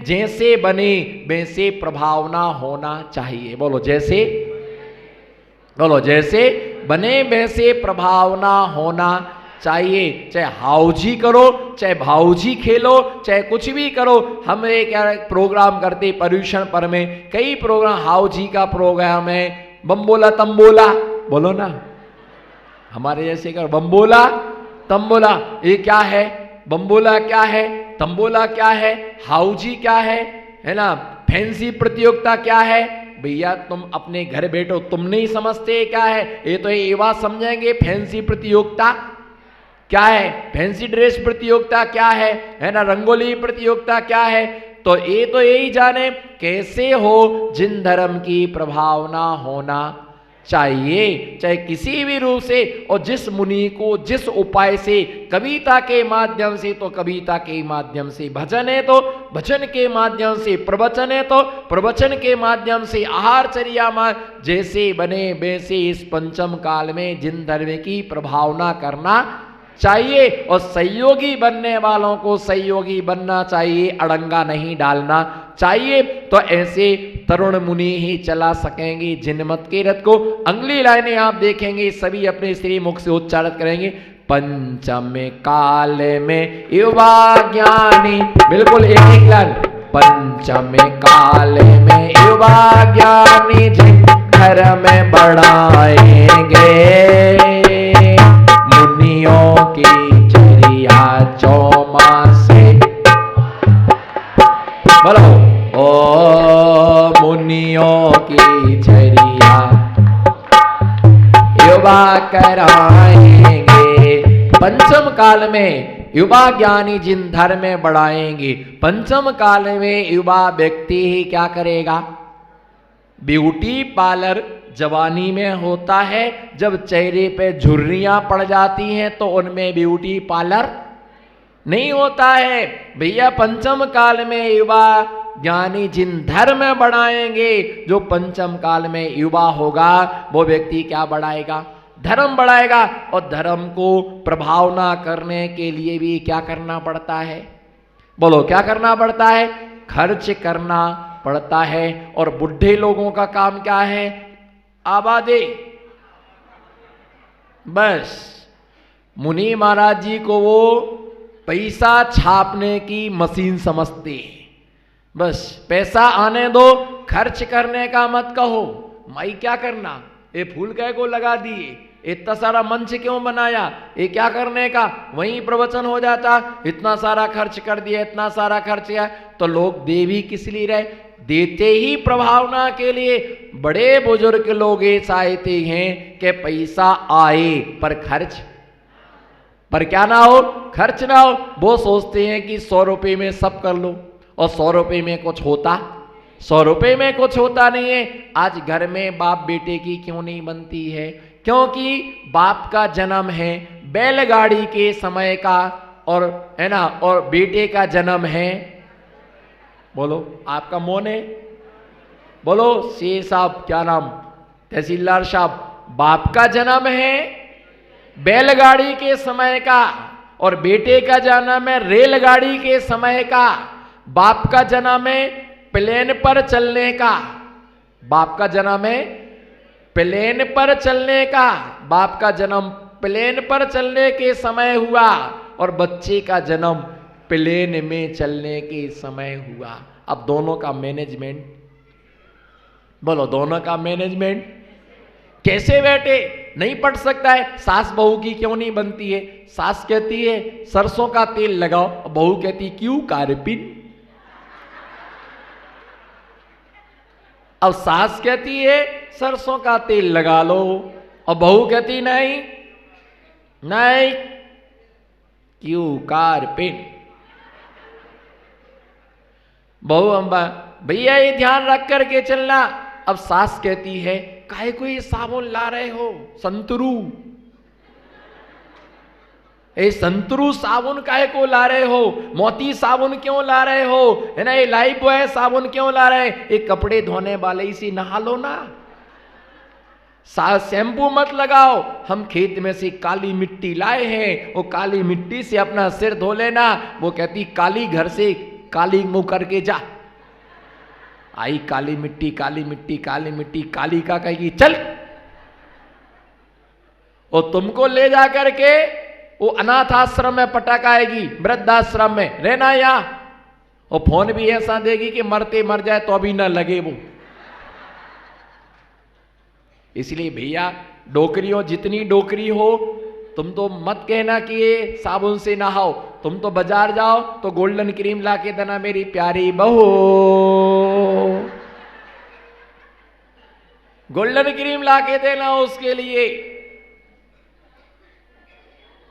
जैसे बने वैसे प्रभावना होना चाहिए। बोलो जैसे, बोलो जैसे बने वैसे प्रभावना होना चाहिए। चाहे हाउजी करो, चाहे भाऊजी खेलो, चाहे कुछ भी करो। हम एक प्रोग्राम करते पर्यूषण पर में, कई प्रोग्राम, हाउजी का प्रोग्राम है, बम्बोला तम्बोला, बोलो ना हमारे जैसे कर, बम्बोला तम्बोला। ये क्या है? बम्बोला क्या है, तम्बोला क्या है, हाउजी क्या है ना, फैंसी प्रतियोगिता क्या है। भैया तुम अपने घर बैठो, तुम नहीं समझते क्या है। ये तो ये बात समझेंगे फैंसी प्रतियोगिता क्या है, फैंसी ड्रेस प्रतियोगिता क्या है ना, रंगोली प्रतियोगिता क्या है। तो यही जाने कैसे हो, जिन धर्म की प्रभावना होना चाहिए, चाहे किसी भी रूप से। और जिस मुनि को जिस उपाय से, कविता के माध्यम से तो कविता के माध्यम से, भजन है तो भजन के माध्यम से, प्रवचन है तो प्रवचन के माध्यम से, आहारचर्या में जैसे बने वैसे इस पंचम काल में जिन धर्म की प्रभावना करना चाहिए। और सहयोगी बनने वालों को सहयोगी बनना चाहिए, अड़ंगा नहीं डालना चाहिए। तो ऐसे तरुण मुनि ही चला सकेंगे जिनमत के रथ को। अगली लाइनें आप देखेंगे सभी अपने श्री मुख से उच्चारित करेंगे। पंचम काल में युवा ज्ञानी, बिल्कुल एक लाइन, पंचम काल में युवा ज्ञानी जिन धर्म में बढ़ाएंगे, मुनियों की चर्या चौमासे, बोलो ओ मुनियों की चर्या युवा कराएंगे। पंचम काल में युवा ज्ञानी जिन धर्म में बढ़ाएंगे। पंचम काल में युवा व्यक्ति ही क्या करेगा? ब्यूटी पार्लर जवानी में होता है, जब चेहरे पे झुर्रियां पड़ जाती हैं तो उनमें ब्यूटी पार्लर नहीं होता है। भैया पंचम काल में युवा ज्ञानी जिन धर्म बढ़ाएंगे, जो पंचम काल में युवा होगा वो व्यक्ति क्या बढ़ाएगा? धर्म बढ़ाएगा। और धर्म को प्रभावना करने के लिए भी क्या करना पड़ता है? बोलो क्या करना पड़ता है? खर्च करना पड़ता है। और बुढ़े लोगों का काम क्या है? आबादी। बस मुनि महाराज जी को वो पैसा छापने की मशीन समझते हैं। बस पैसा आने दो, खर्च करने का मत कहो। माई क्या करना, ये फूल कै को लगा दिए, इतना सारा मंच क्यों बनाया, ये क्या करने का, वहीं प्रवचन हो जाता। इतना सारा खर्च कर दिया, इतना सारा खर्च किया। तो लोग दे भी किस लिए रहे? देते ही प्रभावना के लिए। बड़े बुजुर्ग लोग ये चाहते हैं कि पैसा आए पर खर्च, पर क्या ना हो, खर्च ना हो। वो सोचते हैं कि 100 रुपये में सब कर लो, और 100 रुपये में कुछ होता, 100 रुपये में कुछ होता नहीं है। आज घर में बाप बेटे की क्यों नहीं बनती है? क्योंकि बाप का जन्म है बैलगाड़ी के समय का, और है ना, और बेटे का जन्म है, बोलो आपका मौन है, बोलो शेर साहब क्या नाम, तहसीलदार साहब, बाप का जन्म है बैलगाड़ी के समय का, और बेटे का जन्म है रेलगाड़ी के समय का। बाप का जन्म है प्लेन पर चलने का, बाप का जन्म है प्लेन पर चलने का। बाप का जन्म प्लेन पर चलने के समय हुआ, और बच्चे का जन्म प्लेन में चलने के समय हुआ। अब दोनों का मैनेजमेंट, बोलो दोनों का मैनेजमेंट कैसे बैठे? नहीं पट सकता है। सास बहू की क्यों नहीं बनती है? सास कहती है सरसों का तेल लगाओ, बहू कहती क्यों कारपिन। अब सास कहती है सरसों का तेल लगा लो, और बहू कहती नहीं नहीं क्यों कारपिन। बहू अम्बा भैया ये ध्यान रख करके चलना। अब सास कहती है काहे को ये साबुन ला रहे हो संतरू, ए संतरू साबुन काहे को ला रहे हो, मोती साबुन क्यों ला रहे हो, है ना, ये लाइफ बॉय साबुन क्यों ला रहे, ये कपड़े धोने वाले ही से नहा लो ना। शैम्पू मत लगाओ, हम खेत में से काली मिट्टी लाए हैं, वो काली मिट्टी से अपना सिर धो लेना। वो कहती काली घर से काली मुंह करके जा। आई काली मिट्टी काली मिट्टी काली मिट्टी, काली का कहेगी चल। वो तुमको ले जा करके वो अनाथ आश्रम में पटकाएगी, वृद्धाश्रम में रहना यहां। वो फोन भी ऐसा देगी कि मरते मर जाए तो अभी ना लगे वो। इसलिए भैया डोकरियों जितनी डोकरी हो, तुम तो मत कहना कि ये साबुन से नहाओ। तुम तो बाजार जाओ तो गोल्डन क्रीम ला के देना मेरी प्यारी बहू, गोल्डन क्रीम ला के देना उसके लिए।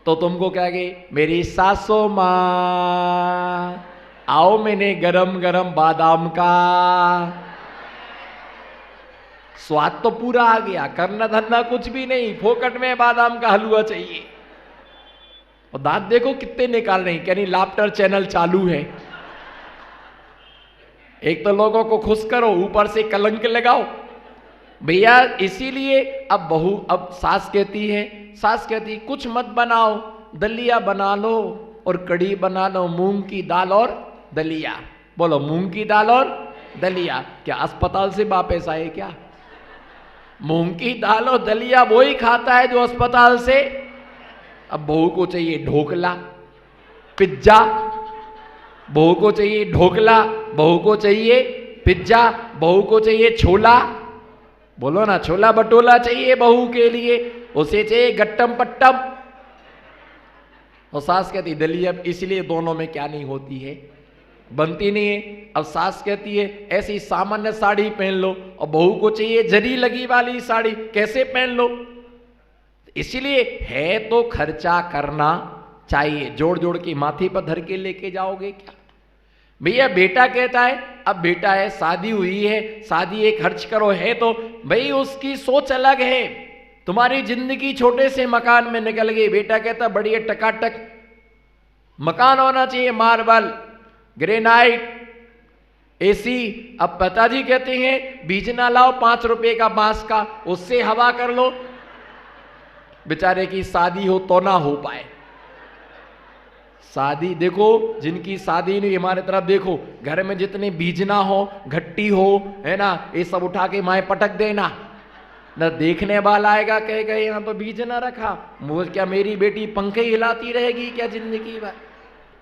तो तुमको क्या कहे मेरी सासू मां, आओ मैंने गरम गरम बादाम का। स्वाद तो पूरा आ गया, करना धरना कुछ भी नहीं, फोकट में बादाम का हलवा चाहिए। और दांत देखो कितने निकाल रहे हैं, यानी लाफ्टर चैनल चालू है। एक तो लोगों को खुश करो, ऊपर से कलंक लगाओ भैया। इसीलिए अब सास कहती कुछ मत बनाओ, दलिया बना लो और कड़ी बना लो, मूंग की दाल और दलिया। बोलो मूंग की दाल और दलिया। क्या अस्पताल से वापस आए क्या? मूंग की दाल और दलिया वो ही खाता है जो अस्पताल से। अब बहू को चाहिए ढोकला पिज्जा, बहू को चाहिए ढोकला, बहू को चाहिए पिज्जा, बहू को चाहिए छोला। बोलो ना, छोला भटूरा चाहिए बहू के लिए, उसे चाहिए गट्टम पट्टम। और सास कहती दलिया। इसलिए दोनों में क्या नहीं होती है, बनती नहीं है। अब सास कहती है ऐसी सामान्य साड़ी पहन लो, और बहू को चाहिए जरी लगी वाली साड़ी, कैसे पहन लो। इसलिए है तो खर्चा करना चाहिए, जोड़ जोड़ के माथे पर धर के लेके जाओगे क्या भैया। बेटा कहता है, अब बेटा है, शादी हुई है, शादी है, खर्च करो है, तो भाई उसकी सोच अलग है। तुम्हारी जिंदगी छोटे से मकान में निकल गई। बेटा कहता बढ़िया टकाटक मकान होना चाहिए, मार्बल ग्रेनाइट एसी। अब पिताजी कहते हैं बीज ना लाओ 5 रुपए का बांस का, उससे हवा कर लो। बेचारे की शादी हो तो ना हो पाए। शादी देखो, जिनकी शादी नहीं, हमारे तरफ देखो, घर में जितने बीज ना हो, घट्टी हो, है ना, ये सब उठा के माए पटक देना। न देखने वाला आएगा कहेगा यहाँ तो बीज ना रखा, मुझे क्या मेरी बेटी पंखे हिलाती रहेगी क्या जिंदगी भर,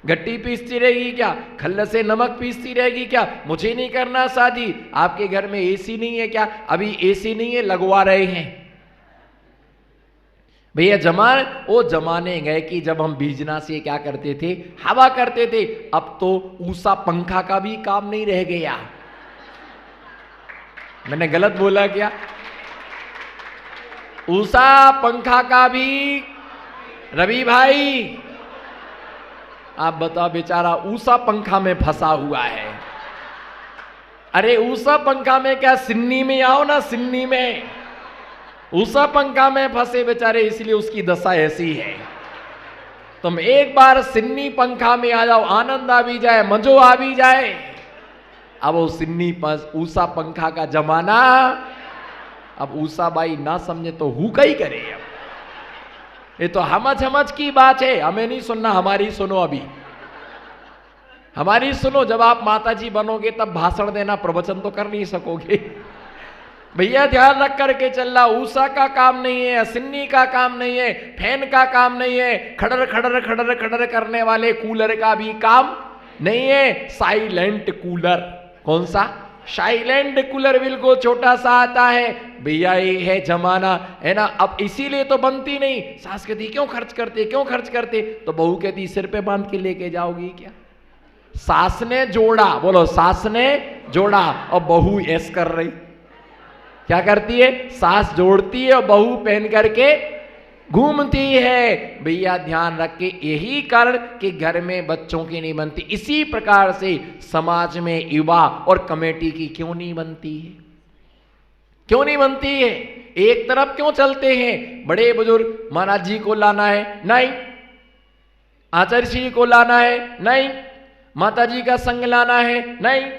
घट्टी पीसती रहेगी क्या, खल्ल से नमक पीसती रहेगी क्या, मुझे नहीं करना शादी। आपके घर में एसी नहीं है क्या? अभी एसी नहीं है, लगवा रहे हैं भैया। वो जमाने गए कि जब हम बीजना से क्या करते थे, हवा करते थे। अब तो ऊषा पंखा का भी काम नहीं रह गया। मैंने गलत बोला क्या? ऊषा पंखा का भी, रवि भाई आप बताओ, बेचारा ऊषा पंखा में फंसा हुआ है। अरे ऊषा पंखा में क्या, सिन्नी में आओ ना, सिन्नी में। ऊषा पंखा में फंसे बेचारे, इसलिए उसकी दशा ऐसी है। तुम एक बार सिन्नी पंखा में आ जाओ, आनंद आ भी जाए, मजो आ भी जाए। अब वो ऊषा पंखा का जमाना, अब ऊषा बाई ना समझे तो हुक्का ही करे। अब ये तो हमच की बात है, हमें नहीं सुनना, हमारी सुनो। अभी हमारी सुनो, जब आप माताजी बनोगे तब भाषण देना, प्रवचन तो कर नहीं सकोगे भैया। ध्यान रख करके चलना, ऊषा का काम नहीं है, सिन्नी का काम नहीं है, फैन का काम नहीं है, खड़र खड़र खड़र खड़र करने वाले कूलर का भी काम नहीं है। साइलेंट कूलर, कौन सा? साइलेंट कूलर, बिल्कुल छोटा सा आता है भैया। ये है जमाना, है ना। अब इसीलिए तो बनती नहीं। सास कहती क्यों खर्च करते, क्यों खर्च करते, तो बहू कहती सिर पे बांध के लेके जाओगी क्या? सास ने जोड़ा, बोलो सास ने जोड़ा, और बहू ऐस कर रही। क्या करती है? सास जोड़ती है और बहू पहन करके घूमती है। भैया ध्यान रख के, यही कारण कि घर में बच्चों की नहीं बनती। इसी प्रकार से समाज में युवा और कमेटी की क्यों नहीं बनती है? क्यों नहीं बनती है? एक तरफ क्यों चलते हैं? बड़े बुजुर्ग महाराज जी को लाना है, नहीं। आचार्य जी को लाना है, नहीं। माता जी का संग लाना है, नहीं।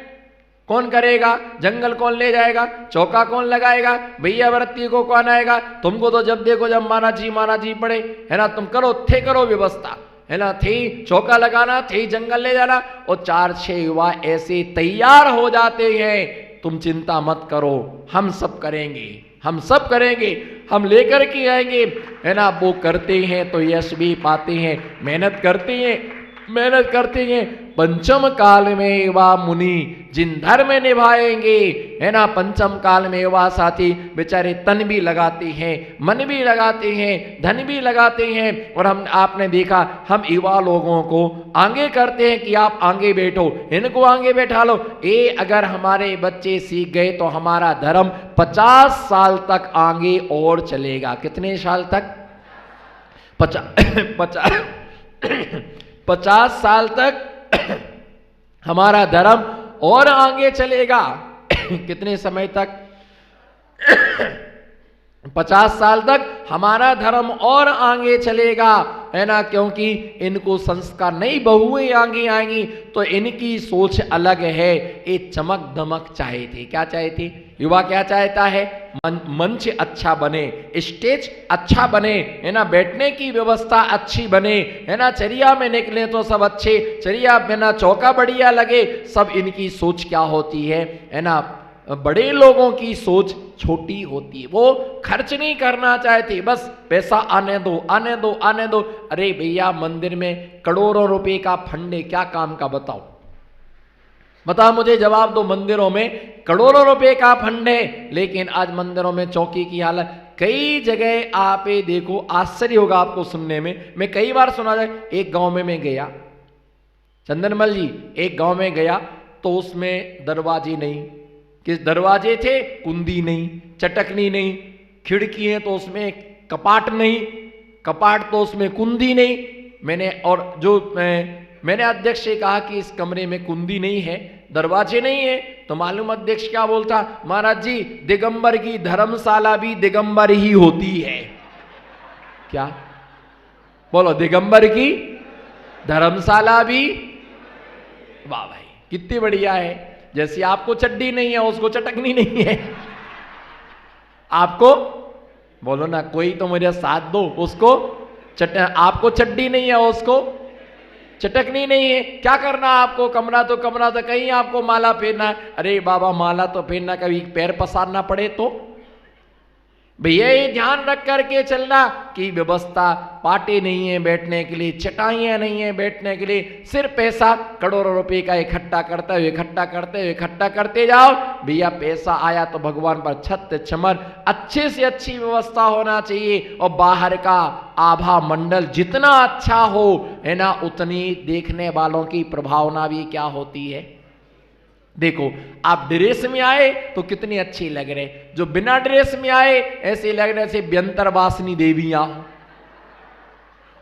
कौन करेगा? जंगल कौन ले जाएगा? चौका कौन लगाएगा? भैया व्रती को कौन आएगा? तुमको तो जब देखो जब माना जी पड़े, है ना, तुम करो थे करो व्यवस्था, है ना, थे चौका लगाना, थे जंगल ले जाना, और 4-6 युवा ऐसे तैयार हो जाते हैं। तुम चिंता मत करो, हम सब करेंगे, हम सब करेंगे, हम लेकर के आएंगे, है ना। वो करते हैं तो यश भी पाते हैं, मेहनत करते हैं। पंचम काल में वह मुनि जिन धर्म निभाएंगे, है ना, पंचम काल में वह साथी बेचारे तन भी लगाते हैं, मन भी लगाते हैं, धन भी लगाते हैं। और हम आपने देखा हम युवा लोगों को आगे करते हैं कि आप आगे बैठो, इनको आगे बैठा लो। अगर हमारे बच्चे सीख गए तो हमारा धर्म 50 साल तक आगे और चलेगा। कितने साल तक? 50 साल तक हमारा धर्म और आगे चलेगा। कितने समय तक? 50 साल तक हमारा धर्म और आगे चलेगा, है ना। क्योंकि इनको संस्कार, नई बहुएं आगे आएंगी तो इनकी सोच अलग है। ये चमक दमक चाहे थे, क्या चाहे थे? युवा क्या चाहता है? मंच अच्छा बने, स्टेज अच्छा बने, है ना, बैठने की व्यवस्था अच्छी बने, है ना, चरिया में निकले तो सब अच्छे, चरिया में ना चौका बढ़िया लगे। सब इनकी सोच क्या होती है ना। बड़े लोगों की सोच छोटी होती है, वो खर्च नहीं करना चाहते, बस पैसा आने दो आने दो आने दो। अरे भैया मंदिर में करोड़ों रुपए का फंड है, क्या काम का? बताओ मुझे, जवाब दो। मंदिरों में करोड़ों रुपए का फंड है, लेकिन आज मंदिरों में चौकी की हालत, कई जगह आप देखो, आश्चर्य होगा आपको सुनने में। मैं कई बार सुना जाए, एक गांव में मैं गया, चंदनमल जी, एक गांव में गया तो उसमें दरवाजे नहीं, किस दरवाजे थे? कुंदी नहीं, चटकनी नहीं, खिड़की है तो उसमें कपाट नहीं, कपाट तो उसमें कुंदी नहीं। मैंने अध्यक्ष से कहा कि इस कमरे में कुंदी नहीं है, दरवाजे नहीं है, तो मालूम अध्यक्ष क्या बोलता? महाराज जी, दिगंबर की धर्मशाला भी दिगंबर ही होती है। क्या बोलो? दिगंबर की धर्मशाला भी, वाह भाई कितनी बढ़िया है। जैसे आपको चड्डी नहीं है उसको चटकनी नहीं है, आपको बोलो ना, कोई तो मुझे साथ दो, उसको आपको चड्डी नहीं है उसको चटकनी नहीं है। क्या करना आपको? कमरा तो कहीं आपको माला फेरना है। अरे बाबा माला तो फेरना, कभी पैर पसारना पड़े तो? भैया ये ध्यान रख करके चलना कि व्यवस्था, पाटे नहीं है बैठने के लिए, चटाइयां नहीं है बैठने के लिए, सिर्फ पैसा करोड़ों रुपए का इकट्ठा करते जाओ। भैया पैसा आया तो भगवान पर छत छमर अच्छे से अच्छी व्यवस्था होना चाहिए, और बाहर का आभा मंडल जितना अच्छा हो, है ना, उतनी देखने वालों की प्रभावना भी क्या होती है। देखो आप ड्रेस में आए तो कितनी अच्छी लग रहे, जो बिना ड्रेस में आए ऐसे लग रहे जैसे व्यंतरवासिनी देवियां,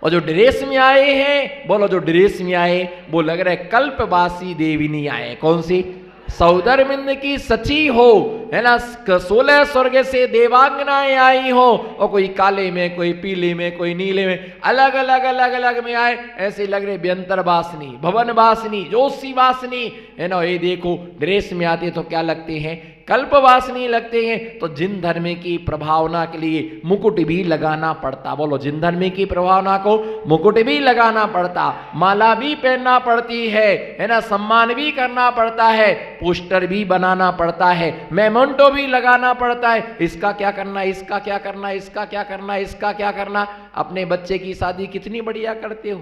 और जो ड्रेस में आए हैं, बोलो जो ड्रेस में आए वो लग रहा है कल्पवासी देविनी आए। कौन सी? सौदरमिंद की सची हो, है ना, 16 स्वर्ग से देवांगनाएं आई हो, और कोई काले में, कोई पीले में, कोई नीले में, अलग अलग में आए, ऐसे लग रहे व्यंतर वासनी, भवन वासनी, जोशी वासनी, है ना। ये देखो ड्रेस में आते तो क्या लगते हैं? कल्पवासनी लगते हैं। तो जिन धर्म की प्रभावना के लिए मुकुट भी लगाना पड़ता, बोलो जिन धर्म की प्रभावना को मुकुट भी लगाना पड़ता, माला भी पहनना पड़ती है ना, सम्मान भी करना पड़ता है, पोस्टर भी बनाना पड़ता है, मेमोंटो भी लगाना पड़ता है। इसका क्या करना, इसका क्या करना, इसका क्या करना, इसका क्या करना। अपने बच्चे की शादी कितनी बढ़िया करते हो,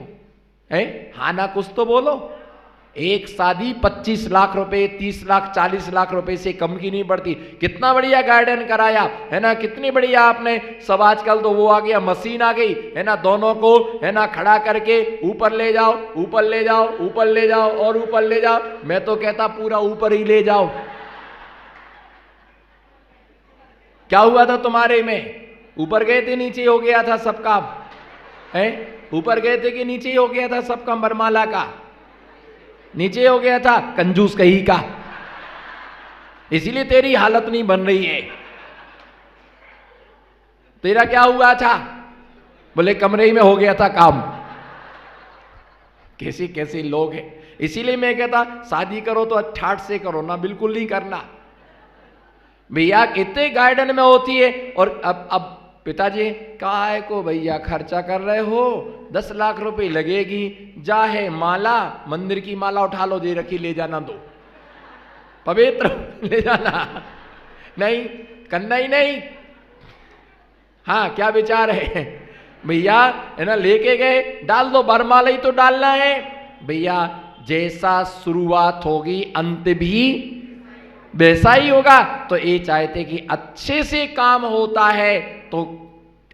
है? हाँ ना, कुछ तो बोलो। एक शादी 25 लाख रुपए, 30 लाख, 40 लाख रुपए से कम की नहीं पड़ती। कितना बढ़िया गार्डन कराया, है ना, कितनी बढ़िया आपने सब। आजकल तो वो आ गया, मशीन आ गई, है ना, दोनों को, है ना, खड़ा करके ऊपर ले जाओ, ऊपर ले जाओ, ऊपर ले जाओ और ऊपर ले जाओ। मैं तो कहता पूरा ऊपर ही ले जाओ। क्या हुआ था तुम्हारे में? ऊपर गए थे नीचे हो गया था सब काम, है? ऊपर गए थे कि नीचे हो गया था सब काम? बरमाला का नीचे हो गया था, कंजूस कहीं का। इसीलिए तेरी हालत नहीं बन रही है। तेरा क्या हुआ था? बोले कमरे ही में हो गया था काम। कैसे कैसे लोग हैं, इसीलिए मैं कहता शादी करो तो ठाठ से करो ना, बिल्कुल नहीं करना भैया। कितने गार्डन में होती है। और अब पिताजी काय को भैया खर्चा कर रहे हो, 10 लाख रुपए लगेगी, जा है माला, मंदिर की माला उठा लो, दे रखी, ले जाना, दो पवित्र ले जाना, नहीं करना ही नहीं। हाँ क्या विचार है भैया, है ना, लेके गए, डाल दो, बरमाला ही तो डालना है भैया। जैसा शुरुआत होगी अंत भी वैसा ही होगा। तो ये चाहते कि अच्छे से काम होता है तो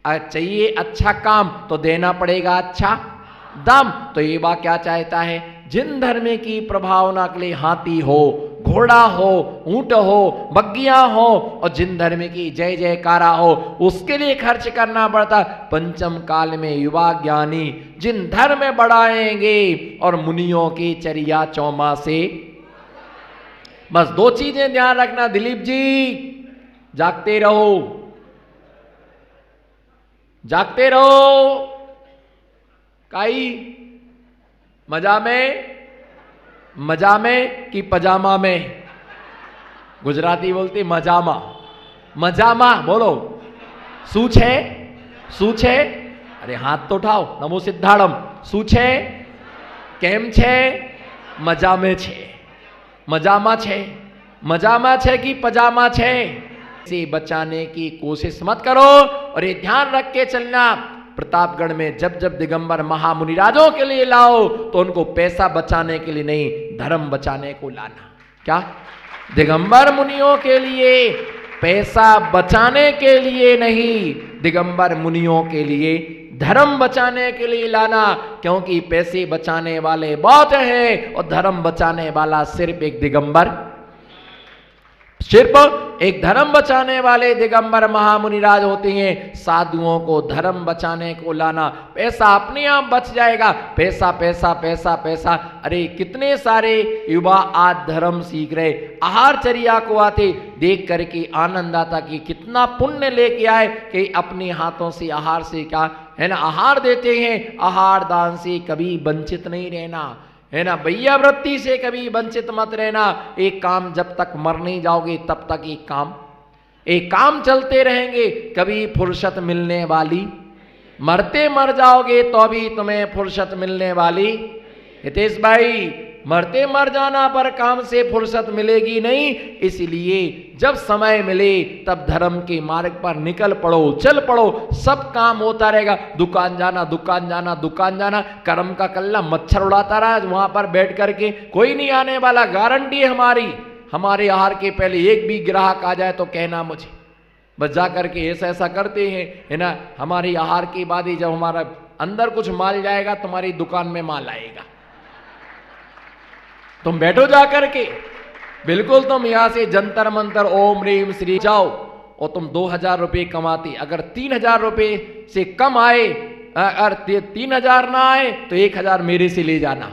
चाहिए अच्छा काम, तो देना पड़ेगा अच्छा दाम। तो ये बात क्या चाहता है, जिन धर्म की प्रभावना के लिए हाथी हो, घोड़ा हो, ऊंट हो, बग्गियां हो, और जिन धर्म की जय जयकारा हो, उसके लिए खर्च करना पड़ता। पंचम काल में युवा ज्ञानी जिन धर्म बढ़ाएंगे, और मुनियों की चर्या चौमा से। बस 2 चीजें ध्यान रखना दिलीप जी, जागते रहो, जागते रहो। काई मजा में कि पजामा में, गुजराती बोलती मजामा, मजामा बोलो, શું છે अरे हाथ तो उठाओ, नमो सिद्धाड़म, શું છે કેમ છે, મજામે છે, मजामा छे कि पजामा छे। से बचाने की कोशिश मत करो। और ये ध्यान रख के चलना, प्रतापगढ़ में जब जब दिगंबर महामुनिराजों के लिए लाओ तो उनको पैसा बचाने के लिए नहीं, धर्म बचाने को लाना। क्या दिगंबर मुनियों के लिए पैसा बचाने के लिए नहीं, दिगंबर मुनियों के लिए धर्म बचाने के लिए लाना। क्योंकि पैसे बचाने वाले बहुत हैं और धर्म बचाने वाला सिर्फ एक दिगंबर, सिर्फ एक धर्म बचाने वाले दिगंबर महामुनिराज होते हैं। साधुओं को धर्म बचाने को लाना, पैसा अपने आप बच जाएगा। पैसा पैसा पैसा पैसा, अरे कितने सारे युवा आज धर्म सीख रहे, आहारचर्या को आते देख करके आनंद आता कि कितना पुण्य लेके आए कि अपने हाथों से आहार से क्या है ना आहार देते हैं। आहार दान से कभी वंचित नहीं रहना, है ना, भैया वृत्ति से कभी वंचित मत रहना। एक काम जब तक मर नहीं जाओगे तब तक एक काम चलते रहेंगे, कभी फुर्सत मिलने वाली, मरते मर जाओगे तो भी तुम्हें फुर्सत मिलने वाली। हितेश भाई, मरते मर जाना पर काम से फुर्सत मिलेगी नहीं। इसलिए जब समय मिले तब धर्म के मार्ग पर निकल पड़ो, चल पड़ो, सब काम होता रहेगा। दुकान जाना, दुकान जाना, दुकान जाना, कर्म का कल्ला मच्छर उड़ाता रहा वहां पर बैठ करके, कोई नहीं आने वाला। गारंटी है हमारी, हमारे आहार के पहले एक भी ग्राहक आ जाए तो कहना मुझे, बस जा करके ऐसा ऐसा करते हैं, है ना। हमारी आहार के बाद ही जब हमारा अंदर कुछ माल जाएगा तुम्हारी दुकान में माल आएगा। तुम बैठो जा करके, बिल्कुल तुम यहां से जंतर मंतर ओम रीम श्री जाओ और तुम 2000 रुपये कमाते। अगर 3000 रुपये से कम आए, अगर 3000 ना आए तो 1000 मेरे से ले जाना।